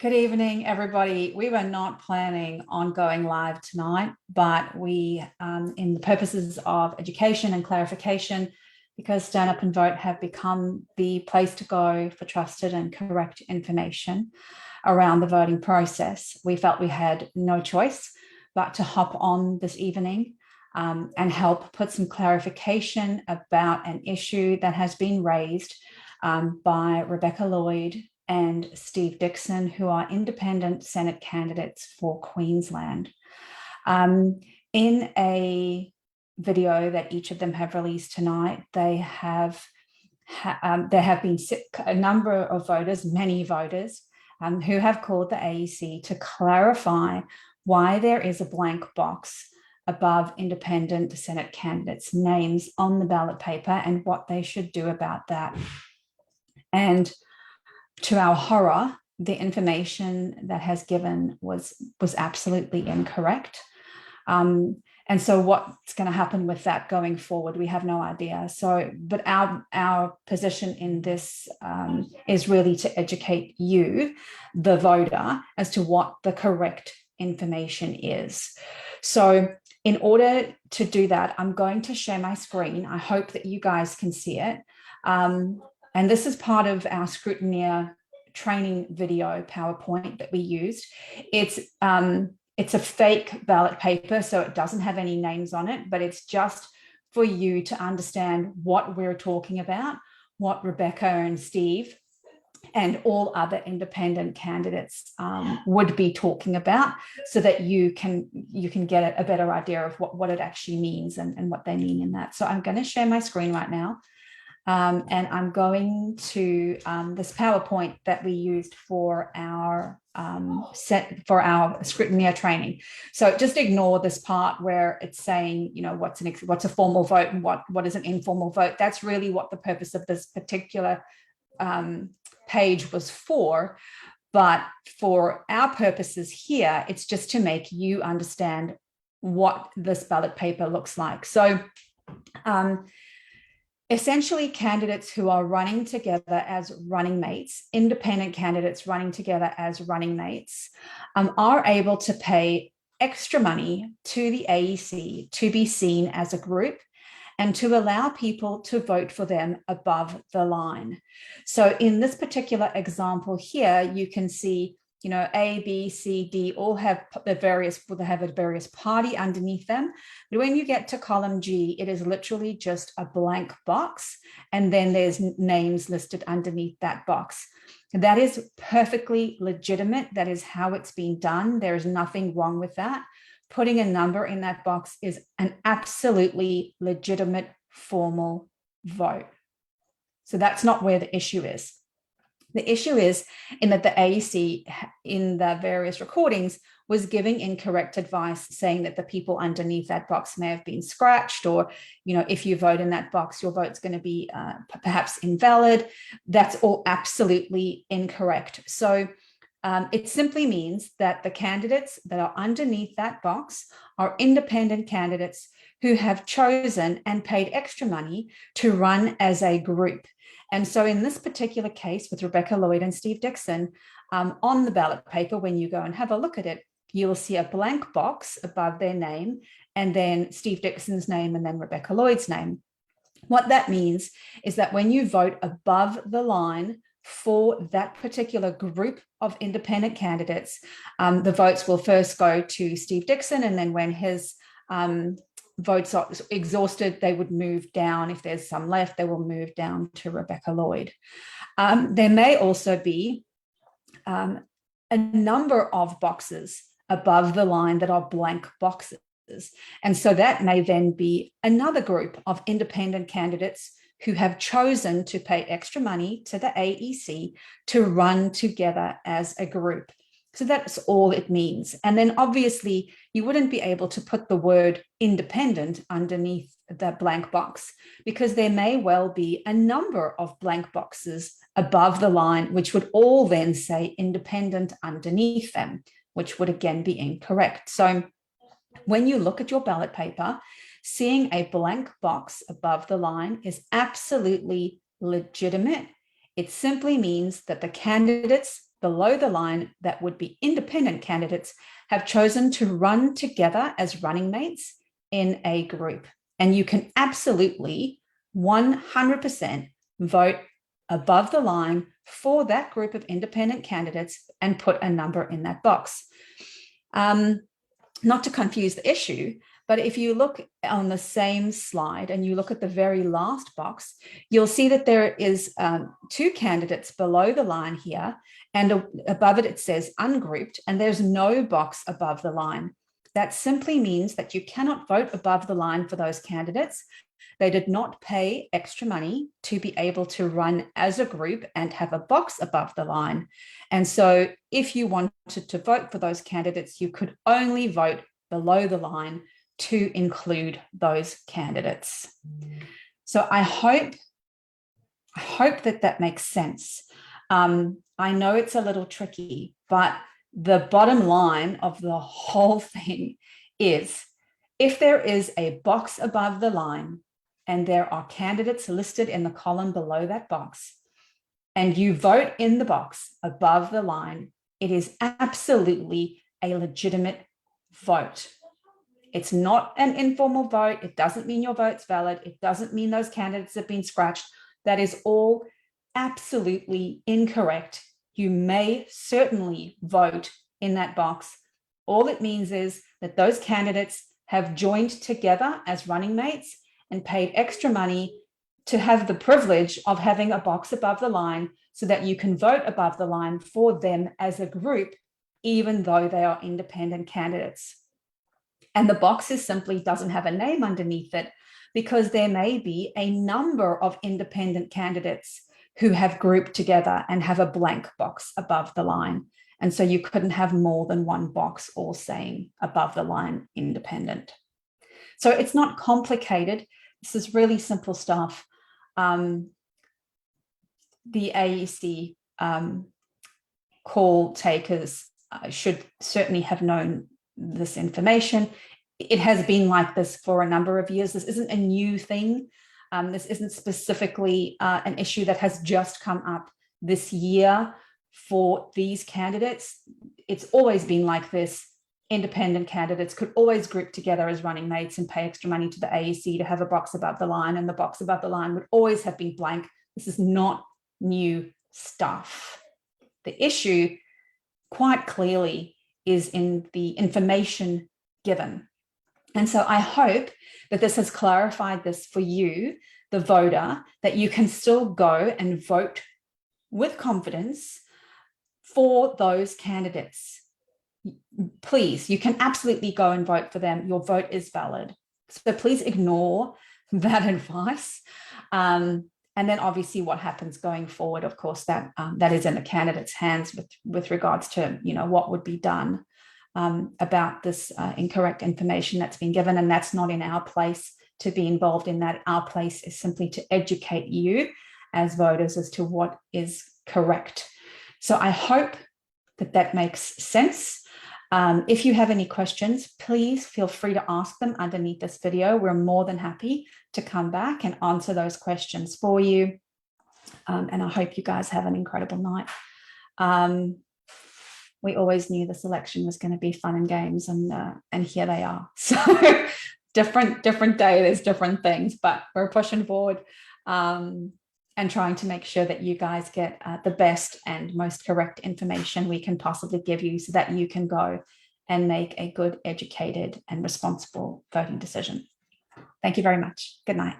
Good evening, everybody. We were not planning on going live tonight, but in the purposes of education and clarification, because Stand Up and Vote have become the place to go for trusted and correct information around the voting process, we felt we had no choice but to hop on this evening and help put some clarification about an issue that has been raised by Rebecca Lloyd and Steve Dickson, who are independent Senate candidates for Queensland. In a video that each of them have released tonight, there have been a number of voters, many voters, who have called the AEC to clarify why there is a blank box above independent Senate candidates' names on the ballot paper and what they should do about that. And to our horror, the information that has given was absolutely incorrect. And so what's going to happen with that going forward, we have no idea. So, but our position in this is really to educate you, the voter, as to what the correct information is. So in order to do that, I'm going to share my screen. I hope that you guys can see it. And this is part of our scrutineer training video PowerPoint that we used. It's a fake ballot paper, so it doesn't have any names on it, but it's just for you to understand what we're talking about, what Rebecca and Steve and all other independent candidates would be talking about, so that you can get a better idea of what it actually means and what they mean in that. So I'm going to share my screen right now. And I'm going to this PowerPoint that we used for our scrutineer training. So just ignore this part where it's saying, you know, what's a formal vote and what is an informal vote. That's really what the purpose of this particular page was for. But for our purposes here, it's just to make you understand what this ballot paper looks like. So essentially, candidates who are running together as running mates, independent candidates running together as running mates, are able to pay extra money to the AEC to be seen as a group and to allow people to vote for them above the line. So in this particular example here, you can see, you know, A, B, C, D all have a various party underneath them. But when you get to column G, it is literally just a blank box. And then there's names listed underneath that box. That is perfectly legitimate. That is how it's been done. There is nothing wrong with that. Putting a number in that box is an absolutely legitimate formal vote. So that's not where the issue is. The issue is in that the AEC in the various recordings was giving incorrect advice, saying that the people underneath that box may have been scratched, or, you know, if you vote in that box, your vote's going to be perhaps invalid. That's all absolutely incorrect. So it simply means that the candidates that are underneath that box are independent candidates who have chosen and paid extra money to run as a group. And so in this particular case with Rebecca Lloyd and Steve Dickson, on the ballot paper, when you go and have a look at it, you will see a blank box above their name, and then Steve Dickson's name, and then Rebecca Lloyd's name. What that means is that when you vote above the line for that particular group of independent candidates, the votes will first go to Steve Dickson, and then when his votes are exhausted, they would move down. If there's some left, they will move down to Rebecca Lloyd. There may also be a number of boxes above the line that are blank boxes. And so that may then be another group of independent candidates who have chosen to pay extra money to the AEC to run together as a group. So that's all it means. And then obviously you wouldn't be able to put the word independent underneath the blank box, because there may well be a number of blank boxes above the line, which would all then say independent underneath them, which would again be incorrect. So when you look at your ballot paper, seeing a blank box above the line is absolutely legitimate. It simply means that the candidates below the line that would be independent candidates have chosen to run together as running mates in a group. And you can absolutely 100% vote above the line for that group of independent candidates and put a number in that box. Not to confuse the issue, but if you look on the same slide and you look at the very last box, you'll see that there is 2 candidates below the line here, and above it, it says ungrouped, and there's no box above the line. That simply means that you cannot vote above the line for those candidates. They did not pay extra money to be able to run as a group and have a box above the line. And so if you wanted to vote for those candidates, you could only vote below the line to include those candidates. So I hope that makes sense. I know it's a little tricky, but the bottom line of the whole thing is, if there is a box above the line and there are candidates listed in the column below that box, and you vote in the box above the line, it is absolutely a legitimate vote. It's not an informal vote. It doesn't mean your vote's valid. It doesn't mean those candidates have been scratched. That is all absolutely incorrect. You may certainly vote in that box. All it means is that those candidates have joined together as running mates and paid extra money to have the privilege of having a box above the line so that you can vote above the line for them as a group, even though they are independent candidates. And the box simply doesn't have a name underneath it because there may be a number of independent candidates who have grouped together and have a blank box above the line. And so you couldn't have more than one box all saying above the line independent. So it's not complicated. This is really simple stuff. The AEC call takers should certainly have known this information. It has been like this for a number of years. This isn't a new thing. This isn't specifically an issue that has just come up this year for these candidates. It's always been like this. Independent candidates could always group together as running mates and pay extra money to the AEC to have a box above the line, and the box above the line would always have been blank. This is not new stuff. The issue, quite clearly, is in the information given. And so I hope that this has clarified this for you, the voter, that you can still go and vote with confidence for those candidates. Please, you can absolutely go and vote for them. Your vote is valid. So please ignore that advice. And then obviously what happens going forward, of course, that is in the candidate's hands with regards to, what would be done about this incorrect information that's been given. And that's not in our place to be involved in that. Our place is simply to educate you as voters as to what is correct. So I hope that makes sense. If you have any questions, please feel free to ask them underneath this video. We're more than happy to come back and answer those questions for you. And I hope you guys have an incredible night. We always knew this election was going to be fun and games, and here they are. So different day, there's different things, but we're pushing forward and trying to make sure that you guys get the best and most correct information we can possibly give you so that you can go and make a good, educated and responsible voting decision. Thank you very much. Good night.